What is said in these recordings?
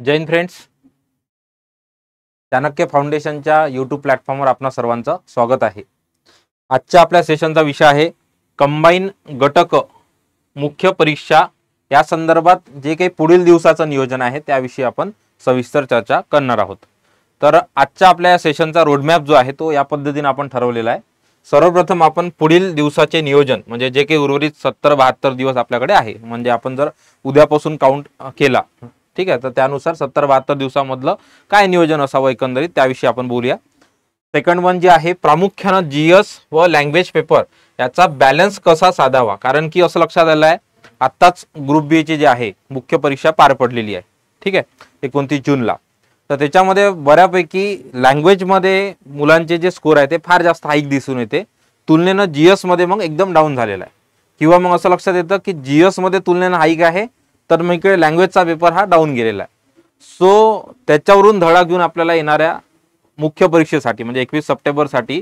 जय Hind friends, Chanakya फाउंडेशनच्या YouTube प्लॅटफॉर्मवर आपणा सर्वांचं स्वागत आहे। आजच्या आपल्या सेशनचा विषय आहे कंबाईन घटक मुख्य परीक्षा। या संदर्भात जे काही पुढील दिवसाचं नियोजन आहे त्याविषयी आपण सविस्तर चर्चा करणार आहोत। तर आजच्या आपल्या सेशनचा रोडमॅप जो आहे तो या पद्धतीने आपण ठरवलेला आहे। सर्वप्रथम आपण पुढील दिवसाचे नियोजन म्हणजे जे काही उर्वरित 70-72 दिवस आपल्याकडे आहे, म्हणजे आपण जर उद्यापासून काउंट केला, ठीक आहे, तर त्यानुसार 70-72 दिवसामधलं काय नियोजन असावं एकंदरीत त्याविषयी आपण बोलूया। सेकंड वन जे आहे प्रामुख्याने जीएस व लँग्वेज पेपर याचा बॅलन्स कसा साधावा, कारण की असं लक्षात आलं आहे आत्ताच ग्रुप बी ची जी आहे मुख्य परीक्षा पार पडलेली आहे, ठीक आहे, 29 जूनला। तर त्याच्यामध्ये बऱ्यापैकी लँग्वेज मध्ये मुलांचे जे स्कोर आहे ते फार जास्त हाईक दिसून येते, तुलनेनं जीएस मध्ये मग एकदम डाऊन झालेला आहे। किंवा मग असं लक्षात येतं की जीएस मध्ये तुलनेनं हाईक आहे तर मग इकडे लँग्वेजचा पेपर हा डाऊन गेलेला आहे। सो त्याच्यावरून धडा घेऊन आपल्याला येणाऱ्या मुख्य परीक्षेसाठी म्हणजे 21 सप्टेंबरसाठी,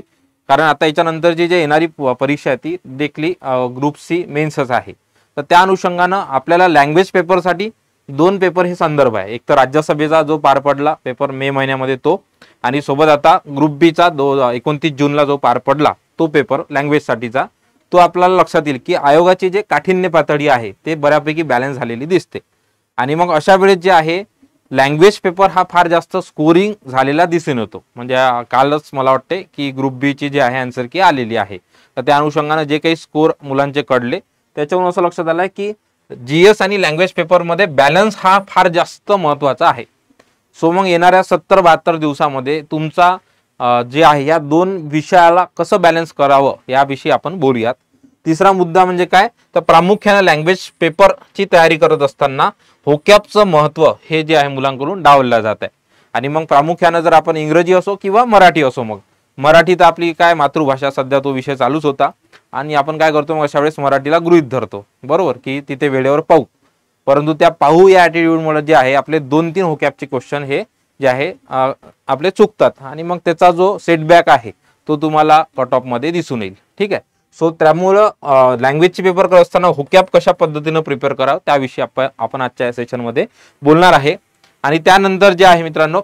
कारण आता याच्यानंतरची जी येणारी परीक्षा आहे ती देखली ग्रुप सी मेन्सच आहे, तर त्या अनुषंगानं आपल्याला लँग्वेज पेपरसाठी दोन पेपर हे संदर्भ आहे। एक तर राज्यसभेचा जो पार पडला पेपर मे महिन्यामध्ये तो, आणि सोबत आता ग्रुप बी चा 29 जूनला जो पार पडला तो पेपर लँग्वेज साठीचा, तो आपल्याला लक्षात येईल की आयोगाची जे काठिण्य पातळी आहे ते बऱ्यापैकी बॅलन्स झालेली दिसते। आणि मग अशा वेळेस जे आहे लँग्वेज पेपर हा फार जास्त स्कोरिंग झालेला दिसून येतो। म्हणजे कालच मला वाटते की ग्रुप बी ची जी आहे आन्सर की आलेली आहे, तर त्या अनुषंगाने जे काही स्कोर मुलांचे कळले त्याच्यावरून असं लक्षात आलं की जीएस आणि लँग्वेज पेपर मध्ये बॅलन्स हा फार जास्त महत्त्वाचा आहे। सो मग येणाऱ्या 70-72 दिवसामध्ये तुमचा जे आहे या दोन विषयाला कसं बॅलन्स करावं याविषयी आपण बोलूयात। तिसरा मुद्दा म्हणजे काय, तर प्रामुख्याने लँग्वेज पेपरची तयारी करत असताना होकॅपचं महत्त्व हे जे आहे मुलांकडून डावललं जात आहे। आणि मग प्रामुख्याने जर आपण इंग्रजी असो किंवा मराठी असो, मग मराठी तर आपली काय मातृभाषा, सध्या तो विषय चालूच होता आणि आपण काय करतो मग अशा वेळेस मराठीला गृहीत धरतो, बरोबर, की तिथे वेळेवर पाहू। परंतु त्या पाहू या ॲटिट्यूडमुळे जे आहे आपले 2-3 होकॅपचे क्वेश्चन हे जे आहे आपले चुकतात आणि मग त्याचा जो सेटबॅक आहे तो तुम्हाला कट ऑफ मध्ये दिसून येईल, ठीक आहे। सो त्यामुळं लँग्वेजचे पेपर करत असताना होकॅप कशा पद्धतीने प्रिपेअर करावं त्याविषयी आपण आजच्या सेशनमध्ये बोलणार आहे। आणि त्यानंतर जे आहे मित्रांनो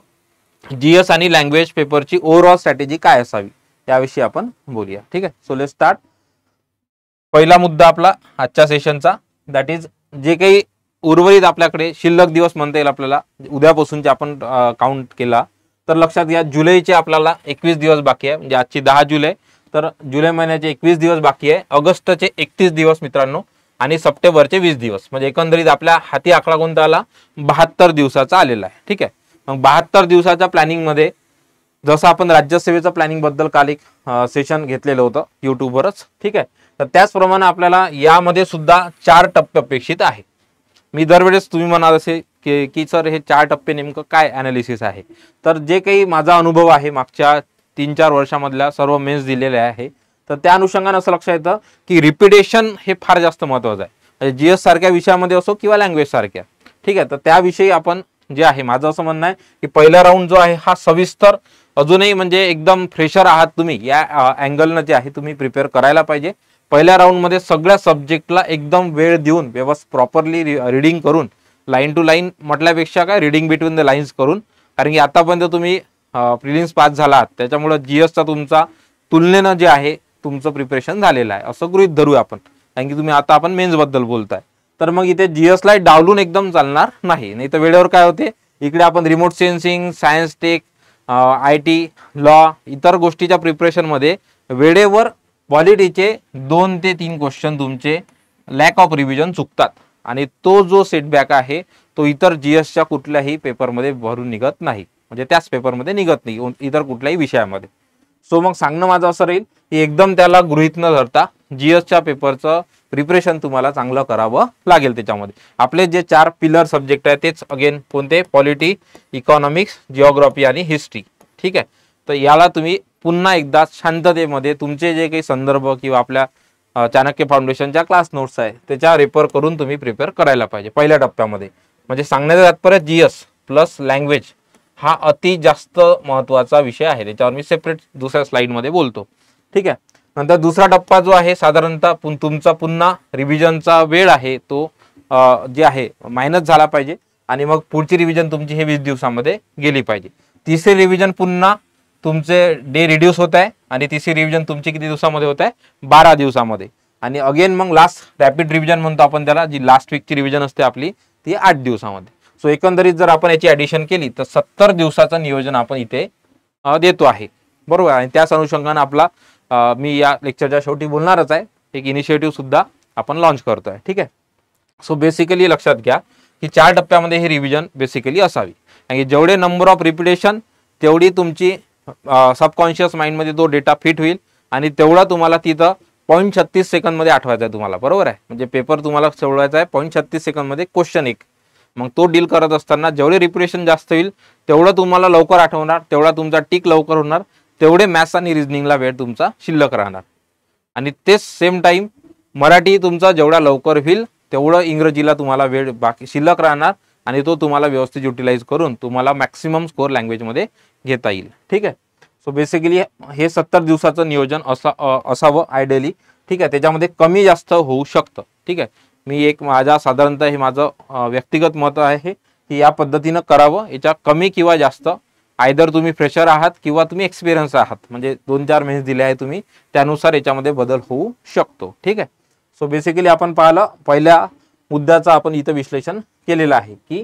जीएस आणि लँग्वेज पेपरची ओव्हरऑल स्ट्रॅटेजी काय असावी त्याविषयी आपण बोलूया, ठीक आहे। So let's start. पहिला मुद्दा आपला आजच्या सेशनचा, दॅट इज जे काही उर्वरित आपल्याकडे शिल्लक दिवस म्हणता येईल आपल्याला उद्यापासूनचे आपण काउंट केला तर लक्षात घ्या जुलैचे आपल्याला 21 दिवस बाकी आहे। म्हणजे आजची 10 जुलै, तर जुलै महिन्याचे 21 दिवस बाकी आहे, ऑगस्टचे 31 दिवस मित्रांनो, आणि सप्टेंबरचे 20 दिवस। म्हणजे एकंदरीत आपल्या हाती आकडा कोणता आला, 72 दिवसाचा आलेला आहे, ठीक आहे। मग 72 दिवसाच्या प्लॅनिंग मध्ये जसं आपण राज्यसेवेचं प्लॅनिंग बद्दल काल एक सेशन घेतलेलं होतं युट्यूबवरच, ठीक आहे, तर त्याचप्रमाणे आपल्याला यामध्ये सुद्धा 4 टप्पे अपेक्षित आहे। मी दरवेळेस तुम्ही म्हणाल असे की सर हे 4 टप्पे नेमकं काय ॲनालिसिस आहे, तर जे काही माझा अनुभव आहे मागच्या 3-4 वर्षामधल्या सर्व मेन्स दिलेले आहे, तर त्या अनुषंगाने असं लक्षात येतं की रिपिटेशन हे फार जास्त महत्त्वाचं आहे। म्हणजे जीएस सारख्या विषयामध्ये असो किंवा लँग्वेज सारख्या, ठीक आहे, तर त्याविषयी आपण जे आहे माझं असं म्हणणं आहे की पहिला राऊंड जो आहे हा सविस्तर, अजूनही म्हणजे एकदम फ्रेशर आहात तुम्ही या अँगलनं जे आहे तुम्ही प्रिपेअर करायला पाहिजे। पहिल्या राऊंडमध्ये सगळ्या सब्जेक्टला एकदम वेळ देऊन व्यवस्थित प्रॉपरली रीडिंग करून, लाईन टू लाईन म्हटल्यापेक्षा काय रीडिंग बिटवीन द लाईन्स करून, कारण की आतापर्यंत तुम्ही प्रिलिम्स पास झालात त्याच्यामुळे जीएसचा तुमचा तुलनेनं जे आहे तुमचं प्रिपरेशन झालेलं आहे असं गृहीत धरूया आपण, कारण की तुम्ही आता आपण मेन्स बद्दल बोलताय। तर मग इथे जीएसला डावलून एकदम चालणार नाही तर वेळेवर काय होते, इकडे आपण remote sensing, science tech, IT, law इतर गोष्टीच्या प्रिपरेशनमध्ये वेळेवर पॉलिटीचे 2 ते 3 क्वेश्चन तुमचे लॅक ऑफ रिव्हिजन चुकतात आणि तो जो सेटबॅक आहे तो इतर जीएसच्या कुठल्याही पेपरमध्ये भरून निघत नाही, म्हणजे त्याच पेपरमध्ये निघत नाही इतर कुठल्याही विषयामध्ये। सो मग सांगणं माझं असं राहील की एकदम त्याला गृहीत न धरता जीएसच्या पेपरचं प्रिपरेशन तुम्हाला चांगलं करावं लागेल। त्याच्यामध्ये आपले जे 4 पिलर सब्जेक्ट आहेत तेच अगेन कोणते, पॉलिटी, इकॉनॉमिक्स, जिओग्राफी आणि हिस्ट्री, ठीक आहे। तर याला तुम्ही पुन्हा एकदा शांततेमध्ये तुमचे जे काही संदर्भ किंवा आपल्या चाणक्य फाउंडेशनच्या क्लास नोट्स आहे त्याच्या रेफर करून तुम्ही प्रिपेअर करायला पाहिजे पहिल्या टप्प्यामध्ये। म्हणजे सांगण्याचं तात्पर्य जीएस प्लस लँग्वेज हा अति जास्त महत्त्वाचा विषय आहे, त्याच्यावर मी सेपरेट दुसऱ्या स्लाइडमध्ये बोलतो, ठीक आहे। नंतर दुसरा टप्पा जो आहे साधारणतः तुमचा पुन्हा रिव्हिजनचा वेळ आहे तो जे आहे मायनस झाला पाहिजे। आणि मग पुढची रिव्हिजन तुमची हे 20 दिवसामध्ये गेली पाहिजे. तिसरी रिव्हिजन पुन्हा तुमचे डे रिड्यूस होत आहे आणि तिसरी रिव्हिजन तुमची किती दिवसामध्ये होत आहे, 12 दिवसामध्ये. आणि अगेन मग लास्ट रॅपिड रिव्हिजन म्हणतो आपण त्याला, जी लास्ट वीकची रिव्हिजन असते आपली ती 8 दिवसामध्ये. सो एकंदरीत जर आपण याची ॲडिशन केली तर 70 दिवसाचं नियोजन आपण इथे देतो आहे, बरोबर. आणि त्याच अनुषंगाने आपला मी या लेक्चरच्या शेवटी बोलणारच आहे, एक इनिशिएटिव्ह सुद्धा आपण लॉन्च करतोय. ठीक आहे. सो बेसिकली लक्षात घ्या की 4 टप्प्यामध्ये हे रिव्हिजन बेसिकली असावी. आणि जेवढे नंबर ऑफ रिपिटेशन तेवढी तुमची सबकॉन्शियस माइंडमध्ये तो डेटा फिट होईल आणि तेवढा तुम्हाला तिथं 0.36 सेकंदमध्ये आठवायचा आहे तुम्हाला, बरोबर आहे. म्हणजे पेपर तुम्हाला सोडवायचा आहे 0.36 सेकंदमध्ये क्वेश्चन एक. मग तो डील करत असताना जेवढे रिपिटेशन जास्त होईल तेवढं तुम्हाला लवकर आठवणार, तेवढा तुमचा टिक लवकर होणार, तेवढे मॅथ्स आणि रिझनिंगला वेळ तुमचा शिल्लक राहणार. आणि तेच सेम टाइम मराठी तुमचा जेवढा लवकर होईल तेवढं इंग्रजीला तुम्हाला वेळ बाकी शिल्लक राहणार आणि तो तुम्हाला व्यवस्थित युटिलाइज करून तुम्हाला मॅक्सिमम स्कोर लँग्वेजमध्ये घेता येईल. ठीक आहे. सो बेसिकली हे 70 दिवसाचं नियोजन असावं आयडियली. ठीक आहे. त्याच्यामध्ये कमी जास्त होऊ शकतं. ठीक आहे. मी एक माझा साधारणतः हे माझं व्यक्तिगत मत आहे की या पद्धतीनं करावं. याच्या कमी किंवा जास्त आयदर तुम्ही फ्रेशर आहात किंवा तुम्ही एक्सपिरियन्स आहात, म्हणजे 2-4 महिने दिले आहे तुम्ही, त्यानुसार याच्यामध्ये बदल होऊ शकतो. ठीक आहे. सो बेसिकली आपण पाहिलं पहिल्या मुद्द्याचं आपण इथं विश्लेषण केलेलं आहे की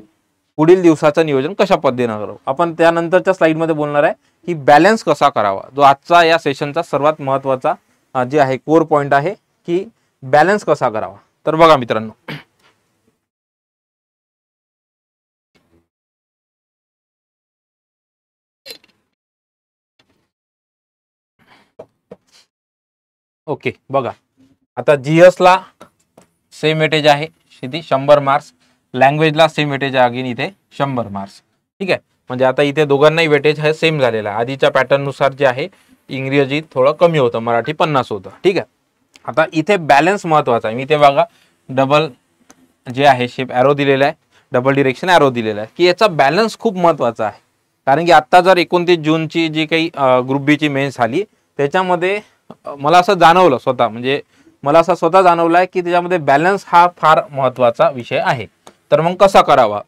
पुढील दिवसाचं नियोजन कशा पद्धतीनं करावं. आपण त्यानंतरच्या स्लाइडमध्ये बोलणार आहे की बॅलन्स कसा करावा, जो आजचा या सेशनचा सर्वात महत्त्वाचा जे आहे कोर पॉईंट आहे की बॅलन्स कसा करावा. तर बघा मित्रांनो, ओके बघा आता जीएसला सेम वेटेज आहे किती 100 मार्क्स, लँग्वेजला सेम वेटेज आहे अगेन इथे 100 मार्क्स. ठीक आहे. म्हणजे आता इथे दोघांनाही वेटेज हे सेम झालेलं आहे. आधीच्या पॅटर्ननुसार जे आहे इंग्रजी थोडं कमी होतं, मराठी 50 होतं. ठीक आहे. आता इथे बॅलन्स महत्त्वाचा आहे. मी इथे बघा डबल जे आहे शेप ॲरो दिलेला आहे, डबल डिरेक्शन ॲरो दिलेला आहे की याचा बॅलन्स खूप महत्त्वाचा आहे. कारण की आत्ता जर 29 जूनची जी काही ग्रुप बीची मेन्स झाली त्याच्यामध्ये मला असं जाणवलं स्वतः, म्हणजे मला असं स्वतः जाणवलं आहे की त्याच्यामध्ये बॅलन्स हा फार महत्त्वाचा विषय आहे. तर मग कसा करावा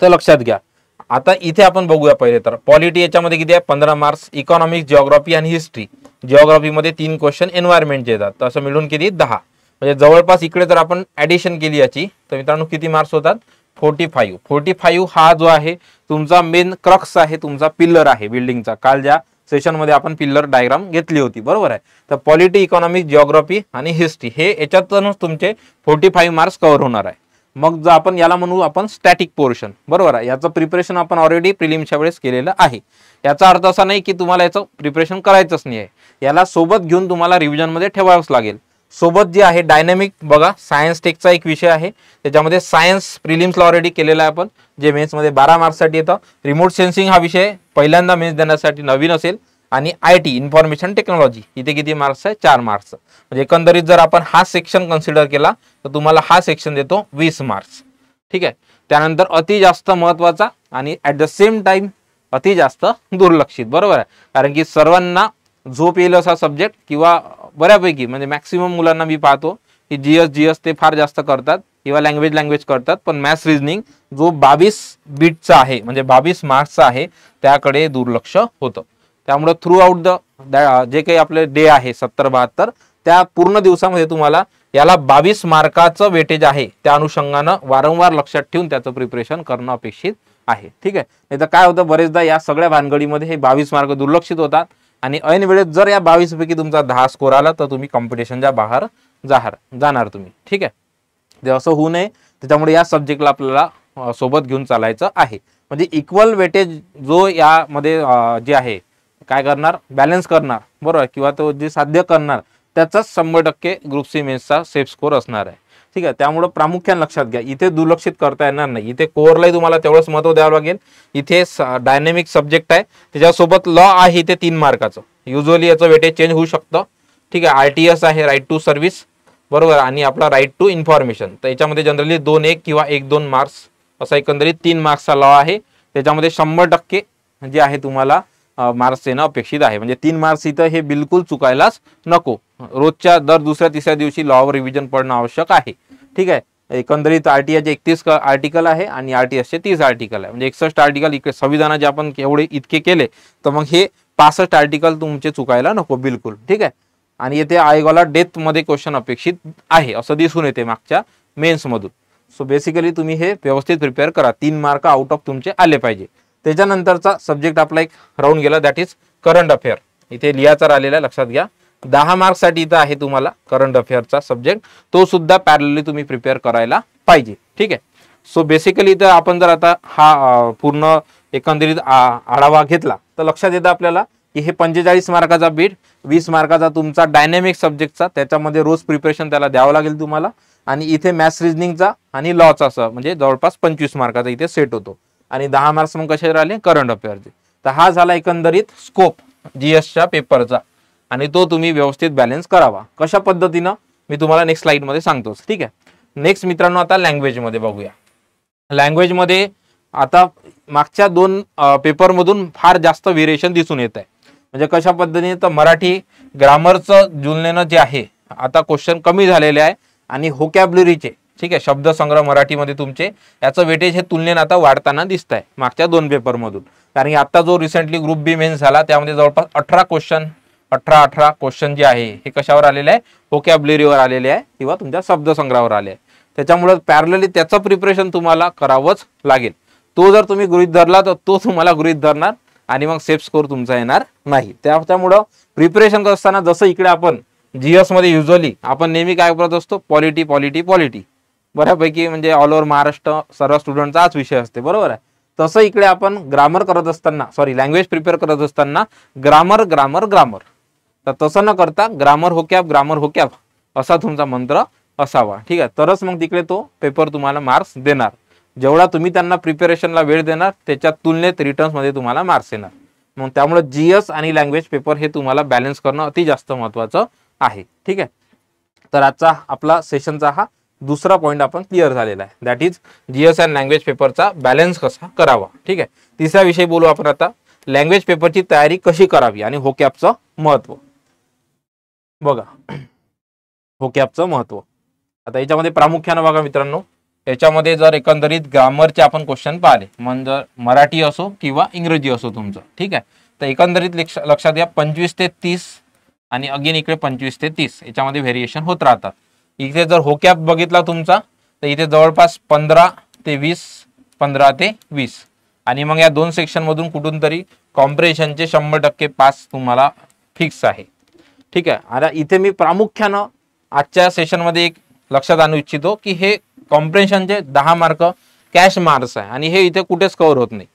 तर लक्षात घ्या. आता इथे आपण बघूया पहिले तर पॉलिटी याच्यामध्ये किती आहे 15 मार्क्स, इकॉनॉमिक्स, जिओग्राफी आणि हिस्ट्री. जिओग्राफीमध्ये 3 क्वेश्चन एन्व्हायरमेंटचे येतात, तर असं मिळून किती 10. म्हणजे जवळपास इकडे जर आपण ॲडिशन केली याची तर मित्रांनो किती मार्क्स होतात 45. हा जो आहे तुमचा मेन क्रक्स आहे, तुमचा पिल्लर आहे बिल्डिंगचा. काल ज्या सेशनमध्ये आपण पिल्लर डायग्राम घेतली होती, बरोबर आहे. तर पॉलिटी, इकॉनॉमिक्स, जिओग्राफी आणि हिस्ट्री हे याच्यातूनच तुमचे 45 मार्क्स कव्हर होणार आहे. मग जर आपण याला म्हणू आपण स्टॅटिक पोर्शन, बरोबर आहे. याचं प्रिपरेशन आपण ऑलरेडी प्रिलिम्सच्या वेळेस केलेलं आहे. याचा अर्थ असा नाही की तुम्हाला याचं प्रिपरेशन करायचंच नाही आहे, याला सोबत घेऊन तुम्हाला रिव्हिजनमध्ये ठेवावंच लागेल. सोबत जे आहे डायनॅमिक बघा सायन्स टेकचा एक विषय आहे, त्याच्यामध्ये सायन्स प्रिलिम्सला ऑलरेडी केलेला आहे आपण, जे मेन्समध्ये 12 मार्क्ससाठी येतं. रिमोट सेन्सिंग हा विषय पहिल्यांदा मेन्स देण्यासाठी नवीन असेल. आणि IT इन्फॉर्मेशन टेक्नॉलॉजी इथे किती मार्क्स आहे 4 मार्क्स. म्हणजे एकंदरीत जर आपण हा सेक्शन कन्सिडर केला तर तुम्हाला हा सेक्शन देतो 20 मार्क्स. ठीक आहे. त्यानंतर अति जास्त महत्त्वाचा आणि ॲट द सेम टाइम अति जास्त दुर्लक्षित, बरोबर आहे. कारण की सर्वांना झोप येईल असा सब्जेक्ट किंवा बऱ्यापैकी म्हणजे मॅक्सिमम मुलांना मी पाहतो की जीएस ते फार जास्त करतात किंवा लँग्वेज करतात, पण मॅथ्स रिझनिंग जो 22 बीटचा आहे म्हणजे 22 मार्क्सचा आहे त्याकडे दुर्लक्ष होतं. त्यामुळे थ्रू आउट जे काही आपले डे आहे 70-72 त्या पूर्ण दिवसामध्ये तुम्हाला याला 22 मार्काचं वेटेज आहे, त्या अनुषंगानं वारंवार लक्षात ठेवून त्याचं प्रिपरेशन करणं अपेक्षित आहे. ठीक आहे. नाही तर काय होतं बरेचदा या सगळ्या भानगडीमध्ये हे 22 मार्क दुर्लक्षित होतात आणि ऐन वेळेत जर या 22 पैकी तुमचा 10 स्कोर आला तर तुम्ही कॉम्पिटिशनच्या बाहेर जाणार तुम्ही. ठीक आहे. ते असं होऊ नये, त्याच्यामुळे या सब्जेक्टला आपल्याला सोबत घेऊन चालायचं आहे. म्हणजे इक्वल वेटेज जो यामध्ये जे आहे काय करणार बॅलन्स करणार, बरोबर, किंवा तो जे साध्य करणार त्याचाच 100% ग्रुप सी मेन्सचा सेफ स्कोर असणार आहे. ठीक आहे. त्यामुळे प्रामुख्याने लक्षात घ्या इथे दुर्लक्षित करता येणार नाही. इथे कोअरलाही तुम्हाला तेवढंच महत्त्व द्यावं लागेल. इथे डायनॅमिक सब्जेक्ट आहे, त्याच्यासोबत लॉ आहे इथे 3 मार्काचं. युजली याचं वेटेज चेंज होऊ शकतं. ठीक आहे. RTS आहे राईट टू सर्व्हिस, बरोबर, आणि आपला राईट टू इन्फॉर्मेशन. तर याच्यामध्ये जनरली 2-1 किंवा 1-2 मार्क्स असा एकंदरीत 3 मार्क्सचा लॉ आहे. त्याच्यामध्ये 100% जे आहे तुम्हाला मार्क्स येणं अपेक्षित आहे. म्हणजे 3 मार्क्स इथं हे बिलकुल चुकायलाच नको. रोजच्या दर दुसऱ्या तिसऱ्या दिवशी लॉवर रिव्हिजन पडणं आवश्यक आहे. ठीक आहे. एकंदरीत आरटीआयचे 31 आर्टिकल आहे आणि आरटीएसचे 30 आर्टिकल आहे, म्हणजे 61 आर्टिकल इकडे संविधानाचे आपण एवढे इतके केले तर मग हे 65 आर्टिकल तुमचे चुकायला नको बिलकुल, ठीक आहे. आणि येथे आयोगाला डेथ मध्ये क्वेश्चन अपेक्षित आहे असं दिसून येते मागच्या मेन्स मधून. सो बेसिकली तुम्ही हे व्यवस्थित प्रिपेअर करा, 3 मार्क आउट ऑफ तुमचे आले पाहिजे. त्याच्यानंतरचा सब्जेक्ट आपला एक राहून गेला, दॅट इज करंट अफेअर. इथे लिहायचा राहिलेला आहे, लक्षात घ्या. 10 मार्क्ससाठी इथं आहे तुम्हाला करंट अफेअरचा सब्जेक्ट, तो सुद्धा पॅरलली तुम्ही प्रिपेअर करायला पाहिजे, ठीक आहे. सो बेसिकली इथं आपण जर आता हा पूर्ण एकंदरीत आढावा घेतला तर लक्षात येतं आपल्याला की हे 45 मार्काचा बीट, 20 मार्काचा तुमचा डायनॅमिक सब्जेक्टचा, त्याच्यामध्ये रोज प्रिपरेशन त्याला द्यावं लागेल तुम्हाला. आणि इथे मॅथ्स रिजनिंगचा आणि लॉचा असं म्हणजे जवळपास 25 मार्काचा इथे सेट होतो. आणि 10 मार्क्स मग कसे राहिले करंट अफेअरचे. तर हा झाला एकंदरीत स्कोप जीएसच्या पेपरचा, आणि तो तुम्ही व्यवस्थित बॅलन्स करावा. कशा पद्धतीनं मी तुम्हाला नेक्स्ट स्लाइडमध्ये सांगतोच, ठीक आहे. नेक्स्ट मित्रांनो आता लँग्वेजमध्ये बघूया. लँग्वेजमध्ये आता मागच्या 2 पेपरमधून फार जास्त व्हेरिएशन दिसून येत आहे. म्हणजे कशा पद्धतीने तर मराठी ग्रामरचं जुलनेनं जे आहे आता क्वेश्चन कमी झालेले आहे, आणि व्होकॅब्युलरीचे, ठीक आहे, शब्दसंग्रह मराठीमध्ये तुमचे याचं वेटेज हे तुलनेनं आता वाढताना दिसत आहे मागच्या 2 पेपरमधून. कारण की आता जो रिसेंटली ग्रुप बी मेन्स झाला त्यामध्ये जवळपास 18 क्वेश्चन जे आहे हे कशावर आलेले आहे, व्होकॅब्युलरीवर आलेले आहे किंवा तुमच्या शब्दसंग्रहावर आले आहे. त्याच्यामुळे पॅरलली त्याचं प्रिपरेशन तुम्हाला करावंच लागेल. तो जर तुम्ही गृहीत धरला तर तो तुम्हाला गृहीत धरणार आणि मग सेफ स्कोर तुमचा येणार नाही. त्यामुळं प्रिपरेशन करत असताना जसं इकडे आपण जीएस मध्ये युजली आपण नेहमी काय करत असतो, पॉलिटी बऱ्यापैकी म्हणजे ऑल ओव्हर महाराष्ट्र सर्व स्टुडंटचा हाच विषय असते, बरोबर आहे. तसं इकडे आपण ग्रामर करत असताना लँग्वेज प्रिपेअर करत असताना ग्रामर. तर तसं न करता ग्रामर होकॅब असा तुमचा मंत्र असावा, ठीक आहे. तरच मग तिकडे तो पेपर तुम्हाला मार्क्स देणार. जेवढा तुम्ही त्यांना प्रिपरेशनला वेळ देणार त्याच्या तुलनेत रिटर्न्स मध्ये तुम्हाला मार्क्स येणार. मग त्यामुळे जीएस आणि लँग्वेज पेपर हे तुम्हाला बॅलन्स करणं अति जास्त महत्त्वाचं आहे, ठीक आहे. तर आजचा आपला सेशनचा हा दुसरा पॉईंट आपण क्लिअर झालेला आहे, that is GS and language पेपरचा बॅलन्स कसा करावा, ठीक आहे. तिसऱ्या विषयी बोलू आपण आता, लँग्वेज पेपरची तयारी कशी करावी आणि व्होकॅबचं महत्त्व. बघा व्होकॅबचं महत्त्व आता याच्यामध्ये प्रामुख्यानं बघा मित्रांनो, याच्यामध्ये जर एकंदरीत ग्रामरचे आपण क्वेश्चन पाहिले, म्हणजे मराठी असो किंवा इंग्रजी असो तुमचं, ठीक आहे. तर एकंदरीत लक्षात घ्या 25 ते 30 आणि अगेन इकडे 25 ते 30 याच्यामध्ये व्हेरिएशन होत राहतात. इथे जर व्होकॅब बघितला तुमचा तर इथे जवळपास 15 ते 20 आणि मग या 2 सेक्शन मधून कुठून तरी कॉम्प्रेशनचे 100% पास तुम्हाला फिक्स आहे, ठीक आहे. आता इथे मी प्रामुख्यानं आजच्या सेशनमध्ये एक लक्षात आणू इच्छितो की हे कॉम्प्रेशनचे 10 मार्क कॅश मार्क्स आहे आणि हे इथे कुठेच कव्हर होत नाही.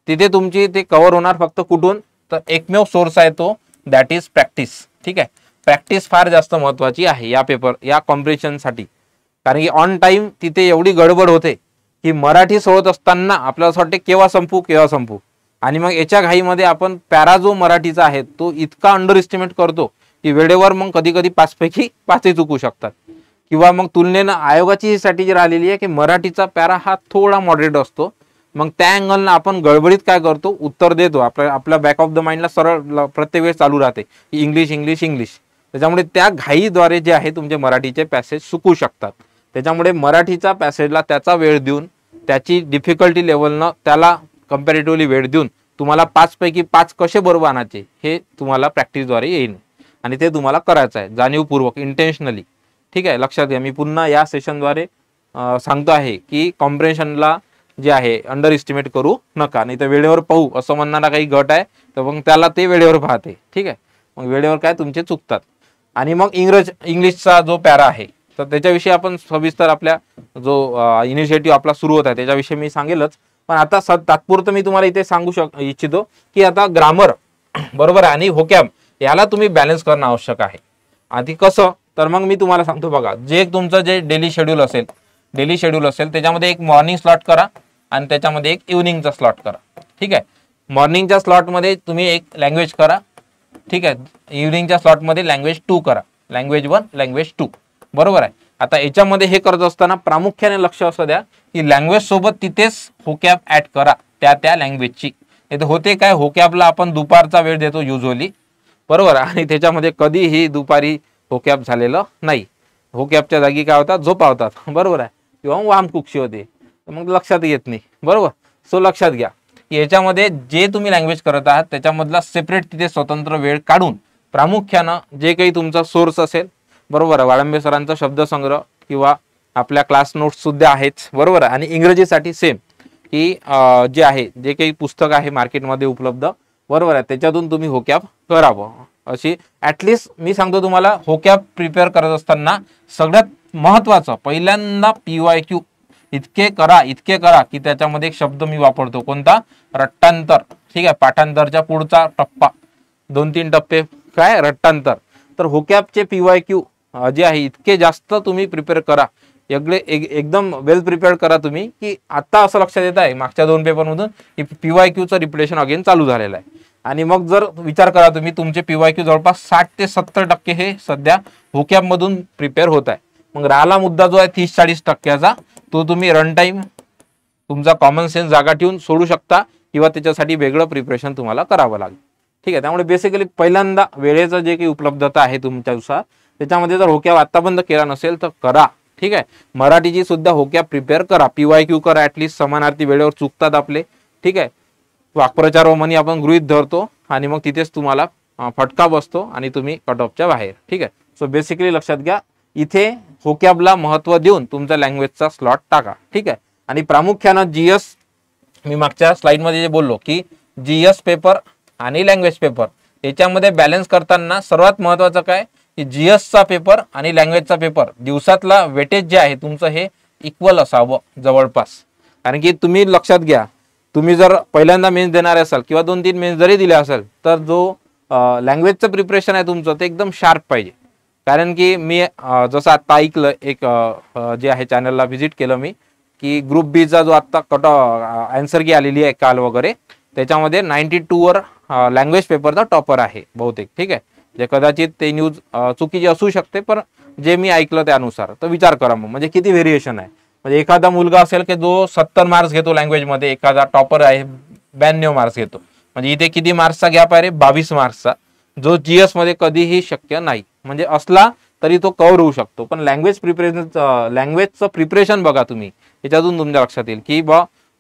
तिथे तुमची ते कव्हर होणार फक्त कुठून, तर एकमेव सोर्स आहे तो दॅट इज प्रॅक्टिस, ठीक आहे. प्रॅक्टिस फार जास्त महत्त्वाची आहे या कॉम्प्रेशनसाठी. कारण की ऑन टाइम तिथे एवढी गडबड होते की मराठी सोडत असताना आपल्याला असं वाटते केव्हा संपू, आणि मग याच्या घाईमध्ये आपण पॅरा जो मराठीचा आहे तो इतका अंडर एस्टिमेट करतो की वेळेवर मग कधी 5 पैकी 5 चुकू शकतात. किंवा मग तुलनेनं आयोगाची ही स्ट्रॅटेजी राहिलेली आहे की मराठीचा पॅरा हा थोडा मॉडरेट असतो. मग त्या अँगलनं आपण गडबडीत काय करतो, उत्तर देतो, आपल्या बॅक ऑफ द माइंडला सरळ प्रत्येक वेळेस चालू राहते की इंग्लिश. त्याच्यामुळे त्या घाईद्वारे जे आहे तुमचे मराठीचे पॅसेज चुकू शकतात. त्याच्यामुळे मराठीचा पॅसेजला त्याचा वेळ देऊन, त्याची डिफिकल्टी लेवलनं त्याला कम्पॅरेटिव्हली वेळ देऊन तुम्हाला 5 पैकी 5 कसे बरोबर आणायचे हे तुम्हाला प्रॅक्टिसद्वारे येईल, आणि ते तुम्हाला करायचं आहे जाणीवपूर्वक, इंटेन्शनली, ठीक आहे. लक्षात घ्या, मी पुन्हा या सेशनद्वारे सांगतो आहे की कॉम्प्रेशनला जे आहे अंडर एस्टिमेट करू नका, नाही तर वेळेवर पाहू असं म्हणणारा काही गट आहे तर मग त्याला ते वेळेवर पाहते, ठीक आहे. मग वेळेवर काय तुमचे चुकतात. आणि मग इंग्लिशचा जो पॅरा आहे तर त्याच्याविषयी आपण सविस्तर आपल्या जो इनिशिएटिव्ह आपला सुरू होत आहे त्याच्याविषयी मी सांगेलच. पण आता तात्पुरतं मी तुम्हाला इथे सांगू इच्छितो की आता ग्रामर बरोबर आहे आणि व्होकॅब याला तुम्ही बॅलन्स करणं आवश्यक आहे. आधी कसं, तर मग मी तुम्हाला सांगतो बघा, तुमचं जे डेली शेड्यूल असेल त्याच्यामध्ये एक मॉर्निंग स्लॉट करा आणि त्याच्यामध्ये एक इव्हनिंगचा स्लॉट करा, ठीक आहे. मॉर्निंगच्या स्लॉटमध्ये तुम्ही एक लँग्वेज करा, ठीक आहे. इव्हनिंगच्या स्लॉटमध्ये लँग्वेज 2 करा, लँग्वेज 1 लँग्वेज 2, बरोबर आहे. आता याच्यामध्ये हे करत असताना प्रामुख्याने लक्ष असं द्या की लँग्वेज सोबत तिथेच व्होकॅब ऍड करा त्या लँग्वेजची. इथे होते काय, व्होकॅबला आपण दुपारचा वेळ देतो युजली, बरोबर, आणि त्याच्यामध्ये कधीही दुपारी व्होकॅब झालेलं नाही. व्होकॅबच्या जागी काय होतात, झोपा होतात, बरोबर आहे. किंवा वामकुक्षी होते, तर मग लक्षात येत नाही, बरोबर. सो लक्षात घ्या की याच्यामध्ये जे तुम्ही लँग्वेज करत आहात त्याच्यामधला सेपरेट तिथे स्वतंत्र वेळ काढून प्रामुख्यानं जे काही तुमचा सोर्स असेल, बरोबर आहे, वाळंबे सरांचा शब्दसंग्रह किंवा आपल्या क्लास नोट्स सुद्धा आहेच, बरोबर आहे. आणि इंग्रजीसाठी सेम की जे आहे, जे काही पुस्तक आहे मार्केटमध्ये उपलब्ध, बरोबर आहे, त्याच्यातून तुम्ही होकॅब करावं. अशी ॲटलिस्ट मी सांगतो तुम्हाला, होकॅब प्रिपेअर करत असताना सगळ्यात महत्त्वाचं पहिल्यांदा PYQ इतके करा की त्याच्यामध्ये एक शब्द मी वापरतो, कोणता, रट्टांतर. ठीक आहे, पाठांतरच्या पुढचा टप्पा, 2-3 टप्पे काय, रट्टांतर. तर होकॅबचे PYQ जे आहे इतके जास्त तुम्ही प्रिपेअर करा, एकदम वेल प्रिपेअर्ड करा तुम्ही, की आता असं लक्षात येत आहे मागच्या 2 पेपरमधून की PYQचं रिपिटेशन अगेन चालू झालेलं आहे. आणि मग जर विचार करा तुम्ही, तुमचे PYQ जवळपास 60 ते 70% हे सध्या होकॅबमधून प्रिपेअर होत आहे. मग राहिला मुद्दा जो आहे 30-40% तो तुम्ही रन टाईम तुमचा कॉमन सेन्स जागा ठेवून सोडू शकता, किंवा त्याच्यासाठी वेगळं प्रिपरेशन तुम्हाला करावं लागेल. ठीक आहे, त्यामुळे बेसिकली पहिल्यांदा वेळेचं जे काही उपलब्धता आहे तुमच्यानुसार त्याच्यामध्ये जर होकॅब आतापर्यंत केला नसेल तर करा. ठीक आहे, मराठीची सुद्धा होकॅब प्रिपेअर करा, PYQ करा, ॲटलिस्ट समानार्थी वेळेवर चुकतात आपले. ठीक आहे, वाक्प्रचार व म्हणी आपण गृहीत धरतो आणि मग तिथेच तुम्हाला फटका बसतो आणि तुम्ही कट ऑफच्या बाहेर. ठीक आहे, सो बेसिकली लक्षात घ्या, इथे होकॅबला महत्त्व देऊन तुमचा लँग्वेजचा स्लॉट टाका. ठीक आहे, आणि प्रामुख्यानं GS, मी मागच्या स्लाइडमध्ये जे बोललो की GS पेपर आणि लँग्वेज पेपर याच्यामध्ये बॅलन्स करताना सर्वात महत्त्वाचं काय की GSचा पेपर आणि लँग्वेजचा पेपर दिवसातला वेटेज जे आहे तुमचं हे इक्वल असावं जवळपास. कारण की तुम्ही लक्षात घ्या, तुम्ही जर पहिल्यांदा मेन्स देणार असाल किंवा 2-3 मेन्स जरी दिले असेल तर जो लँग्वेजचं प्रिपरेशन आहे तुमचं ते एकदम शार्प पाहिजे. कारण की मी जसं आत्ता ऐकलं, एक जे आहे चॅनलला व्हिजिट केलं मी, की ग्रुप बीचा जो आत्ता आन्सर की आलेली आहे काल वगैरे, त्याच्यामध्ये 92वर लँग्वेज पेपरचा टॉपर आहे बहुतेक. ठीक आहे, जे कदाचित ते न्यूज चुकीची असू शकते, पण जे मी ऐकलं त्यानुसार. तर विचार करा मग, म्हणजे किती व्हेरिएशन आहे. म्हणजे एखादा मुलगा असेल की जो 70 मार्क्स घेतो लँग्वेजमध्ये, एखादा टॉपर आहे 92 मार्क्स घेतो, म्हणजे इथे किती मार्क्सचा गॅप आहे रे, 22 मार्क्सचा, जो GS मध्ये कधीही शक्य नाही. म्हणजे असला तरी तो कव्हर होऊ शकतो, पण लँग्वेजचं प्रिपरेशन बघा तुम्ही, याच्यातून तुमच्या लक्षात येईल की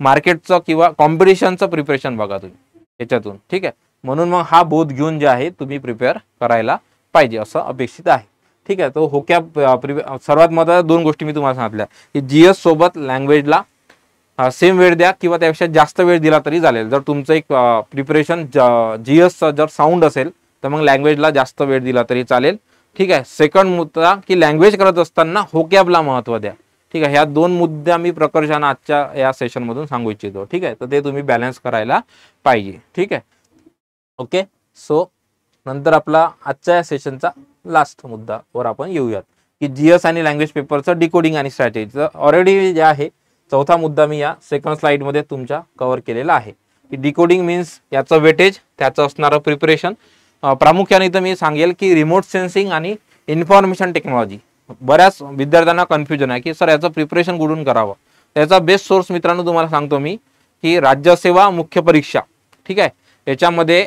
मार्केटचं किंवा कॉम्पिटिशनचं प्रिपरेशन बघा तुम्ही याच्यातून. ठीक आहे, म्हणून मग हा बोध घेऊन जे आहे तुम्ही प्रिपेअर करायला पाहिजे असं अपेक्षित आहे. ठीक आहे, तो होकॅब सर्वात महत्त्वाच्या 2 गोष्टी मी तुम्हाला सांगितल्या की GS सोबत लँग्वेजला सेम वेळ द्या किंवा त्यापेक्षा जास्त वेळ दिला तरी चालेल. जर तुमचं एक प्रिपरेशन GSचं जर साऊंड असेल तर मग लँग्वेजला जास्त वेळ दिला तरी चालेल. ठीक आहे, सेकंड मुद्दा की लँग्वेज करत असताना होकॅबला महत्त्व द्या. ठीक आहे, ह्या 2 मुद्दे मी प्रकर्षानं आजच्या या सेशनमधून सांगू इच्छितो. ठीक आहे, तर ते तुम्ही बॅलन्स करायला पाहिजे. ठीक आहे, ओके. सो नंतर आपला आजच्या या सेशनचा लास्ट मुद्दावर आपण येऊयात की GS आणि लँग्वेज पेपरचं डिकोडिंग आणि स्ट्रॅटेजीचं ऑलरेडी जे आहे 4था मुद्दा मी या सेकंड स्लाइडमध्ये तुमच्या कव्हर केलेला आहे की डिकोडिंग मीन्स याचं वेटेज, त्याचं असणारं प्रिपरेशन. प्रामुख्याने इथं मी सांगेल की रिमोट सेन्सिंग आणि इन्फॉर्मेशन टेक्नॉलॉजी. बऱ्याच विद्यार्थ्यांना कन्फ्युजन आहे की सर याचं प्रिपरेशन कुठून करावं. त्याचा बेस्ट सोर्स मित्रांनो तुम्हाला सांगतो मी की राज्यसेवा मुख्य परीक्षा. ठीक आहे, याच्यामध्ये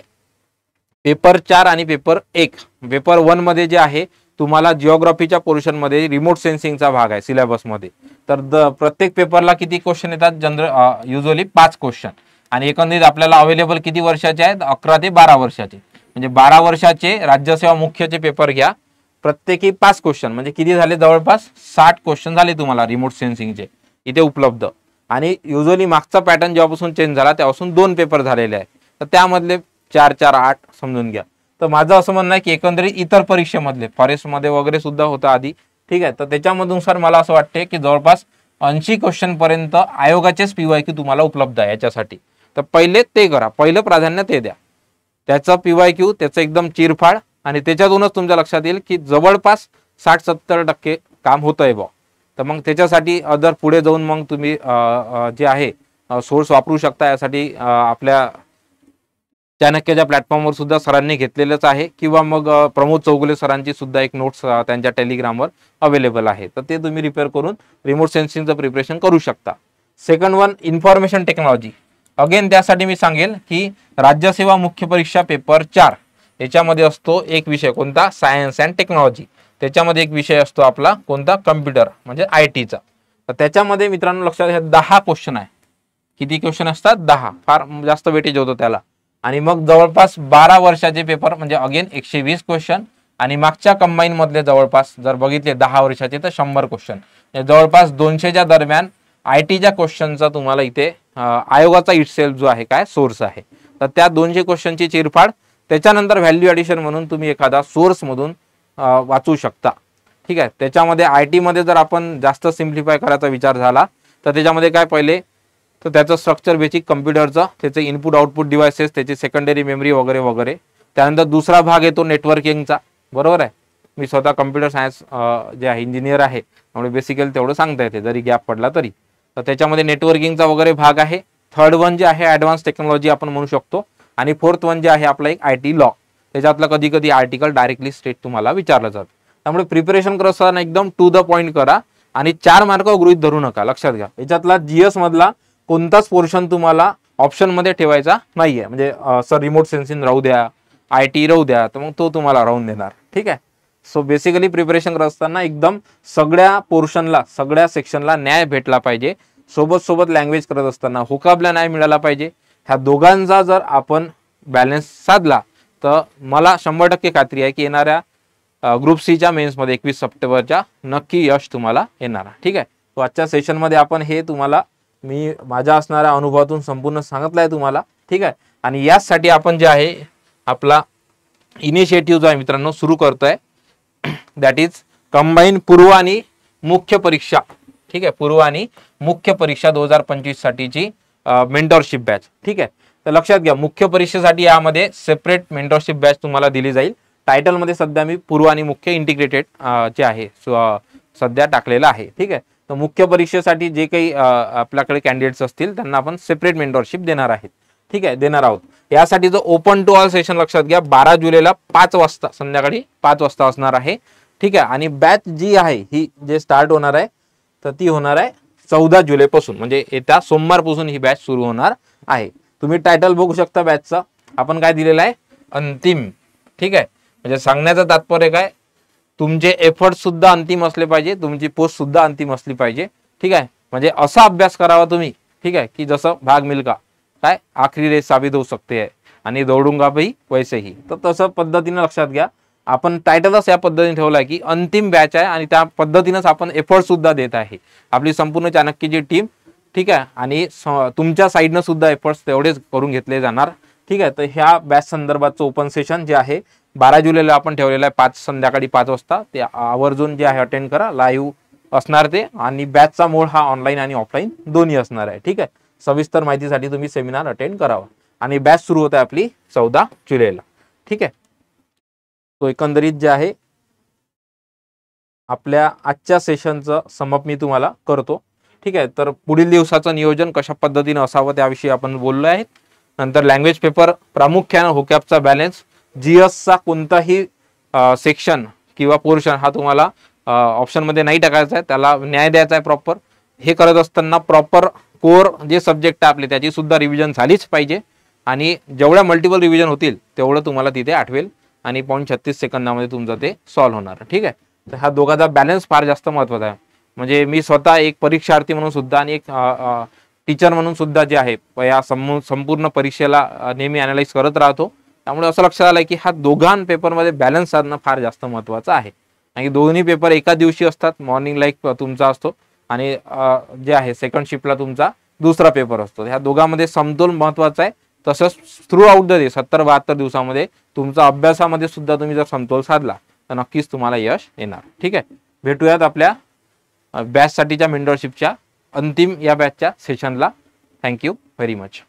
पेपर 4 आणि पेपर 1. पेपर 1 मध्ये जे आहे तुम्हाला जिओग्राफीच्या पोर्शनमध्ये रिमोट सेन्सिंगचा भाग आहे सिलेबसमध्ये. तर प्रत्येक पेपरला किती क्वेश्चन येतात, युजली 5 क्वेश्चन. आणि एकंदरीत आपल्याला अवेलेबल किती वर्षाचे आहेत, 11 ते 12 वर्षाचे. म्हणजे 12 वर्षाचे राज्यसेवा मुख्यचे पेपर घ्या, प्रत्येकी 5 क्वेश्चन, म्हणजे किती झाले, जवळपास 60 क्वेश्चन झाले तुम्हाला रिमोट सेन्सिंगचे इथे उपलब्ध. आणि युजली मागचा पॅटर्न जेव्हापासून चेंज झाला तेव्हापासून 2 पेपर झालेले आहेत, तर त्यामधले 4-4-8 समजून घ्या. तर माझं असं म्हणणं आहे की एकंदरीत इतर परीक्षेमधले फॉरेस्टमध्ये वगैरे सुद्धा होतं आधी. ठीक आहे, तर त्याच्यामधून मला असं वाटते की जवळपास 80 क्वेश्चन पर्यंत आयोगाचेच PYQ तुम्हाला उपलब्ध आहे याच्यासाठी. तर पहिले ते करा, पहिलं प्राधान्य ते द्या, त्याचं PYQ त्याचं एकदम चिरफाड, आणि त्याच्यातूनच तुमच्या लक्षात येईल की जवळपास 60-70% काम होतंय बा. तर मग त्याच्यासाठी अदर पुढे जाऊन मग तुम्ही जे आहे सोर्स वापरू शकता. यासाठी आपल्या चाणक्यच्या प्लॅटफॉर्मवर सुद्धा सरांनी घेतलेलंच आहे, किंवा मग प्रमोद चौगुले सरांची सुद्धा एक नोट्स त्यांच्या टेलिग्रामवर अवेलेबल आहे. तर ते तुम्ही रिपेअर करून रिमोट सेन्सिंगचं प्रिपरेशन करू शकता. Second one information technology. Again त्यासाठी मी सांगेल की राज्यसेवा मुख्य परीक्षा पेपर 4 याच्यामध्ये असतो एक विषय कोणता, सायन्स अँड टेक्नॉलॉजी. त्याच्यामध्ये एक विषय असतो आपला कोणता, कम्प्युटर म्हणजे IT चा. तर त्याच्यामध्ये मित्रांनो लक्षात घ्या 10 क्वेश्चन आहे. किती क्वेश्चन असतात? 10. फार जास्त वेटेज होतं त्याला. आणि मग जवळपास 12 वर्षाचे पेपर म्हणजे अगेन 120 क्वेश्चन आणि मागच्या कंबाईन मधले जवळपास जर बघितले 10 वर्षाचे तर 100 क्वेश्चन, जवळपास 200च्या दरम्यान आयटीच्या क्वेश्चनचा तुम्हाला इथे आयोगाचा इटसेल्फ जो आहे काय सोर्स आहे. तर त्या 200 क्वेश्चनची चिरफाड, त्याच्यानंतर व्हॅल्यू ॲडिशन म्हणून तुम्ही एखादा सोर्स मधून वाचू शकता. ठीक आहे. त्याच्यामध्ये आयटी मध्ये जर आपण जास्त सिम्प्लिफाय करायचा विचार झाला तर त्याच्यामध्ये काय, पहिले तर त्याचं स्ट्रक्चर बेसिक कम्प्युटरचं, त्याचे इनपुट आउटपुट डिव्हायसेस, त्याची सेकंडरी मेमरी वगैरे वगैरे. त्यानंतर दुसरा भाग येतो नेटवर्किंगचा. बरोबर आहे. मी स्वतः कम्प्युटर सायन्स जे आहे इंजिनियर आहे, त्यामुळे बेसिकली तेवढं सांगता येते जरी गॅप पडला तरी. तर त्याच्यामध्ये नेटवर्किंगचा वगैरे भाग आहे. थर्ड वन जे आहे ॲडव्हान्स टेक्नॉलॉजी आपण म्हणू शकतो. आणि फोर्थ वन जे आहे आपला एक आयटी लॉ. त्याच्यातलं कधी कधी आर्टिकल डायरेक्टली स्टेट तुम्हाला विचारलं जातं. त्यामुळे प्रिपरेशन करत असताना एकदम टू द पॉईंट करा आणि 4 मार्क गृहीत धरू नका. लक्षात घ्या, याच्यातला जीएस मधला कोणताच पोर्शन तुम्हाला ऑप्शन मध्ये ठेवायचा नाहीये. म्हणजे सर रिमोट सेन्सिंग राहू द्या, आयटी राहू द्या, तर मग तो तुम्हाला राहून देणार. ठीक आहे. सो बेसिकली प्रिपरेशन करत असताना एकदम सगळ्या पोर्शनला, सगळ्या सेक्शनला न्याय भेटला पाहिजे. सोबत सोबत लँग्वेज करत असताना हुकाबला न्याय मिळाला पाहिजे. ह्या दोघांचा जर आपण बॅलन्स साधला तर मला 100% खात्री आहे की येणाऱ्या ग्रुप सीच्या मेन्समध्ये 21 सप्टेंबरच्या नक्की यश तुम्हाला येणार. ठीक आहे. तो आजच्या सेशनमध्ये आपण हे तुम्हाला मी माझ्या असणाऱ्या अनुभवातून संपूर्ण सांगितलं आहे तुम्हाला. ठीक आहे. आणि यासाठी आपण जे आहे आपला इनिशिएटिव्ह जो आहे मित्रांनो सुरू करतोय, दॅट इज कंबाईन पूर्व आणि मुख्य परीक्षा. ठीक आहे. पूर्व आणि मुख्य परीक्षा 2025 साठीची मेंटरशिप बॅच. ठीक आहे. तर लक्षात घ्या, मुख्य परीक्षेसाठी यामध्ये सेपरेट मेंटरशिप बॅच तुम्हाला दिली जाईल. टायटलमध्ये सध्या मी पूर्व आणि मुख्य इंटिग्रेटेड जे आहे सध्या टाकलेलं आहे. ठीक आहे. तर मुख्य परीक्षेसाठी जे काही आपल्याकडे कॅन्डिडेट्स असतील त्यांना आपण सेपरेट मेंटरशिप देणार आहेत. ठीक आहे, देणार आहोत. यासाठी जो ओपन टू ऑल सेशन लक्षात घ्या 12 जुलैला 5 वाजता संध्याकाळी 5 वाजता असणार आहे. ठीक आहे. आणि बॅच जी आहे ही जे स्टार्ट होणार आहे तर ती होणार आहे 14 जुलैपासून, म्हणजे येत्या सोमवारपासून ही बॅच सुरू होणार आहे. तुम्ही टायटल बघू शकता बॅचचा. आपण काय दिलेलं आहे? अंतिम. ठीक आहे. म्हणजे सांगण्याचं तात्पर्य काय, तुमचे एफर्ट सुद्धा अंतिम असले पाहिजे, तुमची पोस्ट सुद्धा अंतिम असली पाहिजे. ठीक आहे. म्हणजे असा अभ्यास करावा तुम्ही. ठीक आहे, की जसं भाग मिल्खा काय आखरी रेस साबित होऊ शकते आहे आणि दौडूंगा भाई वैसेही. तर तसं पद्धतीने लक्षात घ्या, आपण टायटलच या पद्धतीने ठेवला की अंतिम बॅच आहे आणि त्या पद्धतीनेच आपण एफर्ट सुद्धा देत आहे आपली संपूर्ण चाणक्यची टीम. ठीक आहे. आणि तुमच्या साईडनं सुद्धा एफर्ट्स तेवढेच करून घेतले जाणार. ठीक आहे. तर ह्या बॅच संदर्भाचं ओपन सेशन जे आहे 12 जुलैला आपण ठेवलेलं आहे संध्याकाळी 5 वाजता. ते आवर्जून जे आहे अटेंड करा. लाईव्ह असणार ते. आणि बॅचचा मोड हा ऑनलाईन आणि ऑफलाईन दोन्ही असणार आहे. ठीक आहे. सविस्तर माहितीसाठी तुम्ही सेमिनार अटेंड करावा. आणि बॅच सुरू होत आहे आपली 14 जुलैला. ठीक आहे. तो एकंदरीत जे आहे आपल्या आजच्या सेशनचं समप मी तुम्हाला करतो. ठीक आहे. तर पुढील दिवसाचं नियोजन कशा पद्धतीने असावं त्याविषयी आपण बोललो आहे. नंतर लँग्वेज पेपर प्रामुख्याने होकॅपचा बॅलन्स, जीएसचा कोणताही सेक्शन किंवा पोर्शन हा तुम्हाला ऑप्शनमध्ये नाही टाकायचा आहे, त्याला न्याय द्यायचा आहे प्रॉपर. हे करत असताना प्रॉपर कोर जे सब्जेक्ट आहे आपले त्याची सुद्धा रिव्हिजन झालीच पाहिजे. आणि जेवढ्या मल्टिपल रिव्हिजन होतील तेवढं तुम्हाला तिथे आठवेल आणि 0.36 सेकंदामध्ये तुमचं ते सॉल्व्ह होणार. ठीक आहे. तर हा दोघांचा बॅलन्स फार जास्त महत्त्वाचा आहे. म्हणजे मी स्वतः एक परीक्षार्थी म्हणून सुद्धा आणि एक टीचर म्हणून सुद्धा जे आहे या संपूर्ण परीक्षेला नेहमी अनालाइज करत राहतो. त्यामुळे असं लक्षात आलं की हा दोघां पेपरमध्ये बॅलन्स साधणं फार जास्त महत्त्वाचं आहे. आणि दोन्ही पेपर एका दिवशी असतात. मॉर्निंगला एक तुमचा असतो आणि जे आहे सेकंड शिफ्टला तुमचा दुसरा पेपर असतो. ह्या दोघांमध्ये समतोल महत्त्वाचा आहे. तसंच थ्रू आउट द डे 70-72 दिवसामध्ये तुमचा अभ्यासामध्ये सुद्धा तुम्ही जर समतोल साधला तर नक्कीच तुम्हाला यश येणार. ठीक आहे. भेटूयात आपल्या बॅचसाठीच्या मेंटरशिपच्या अंतिम या बॅचच्या सेशनला. Thank you very much.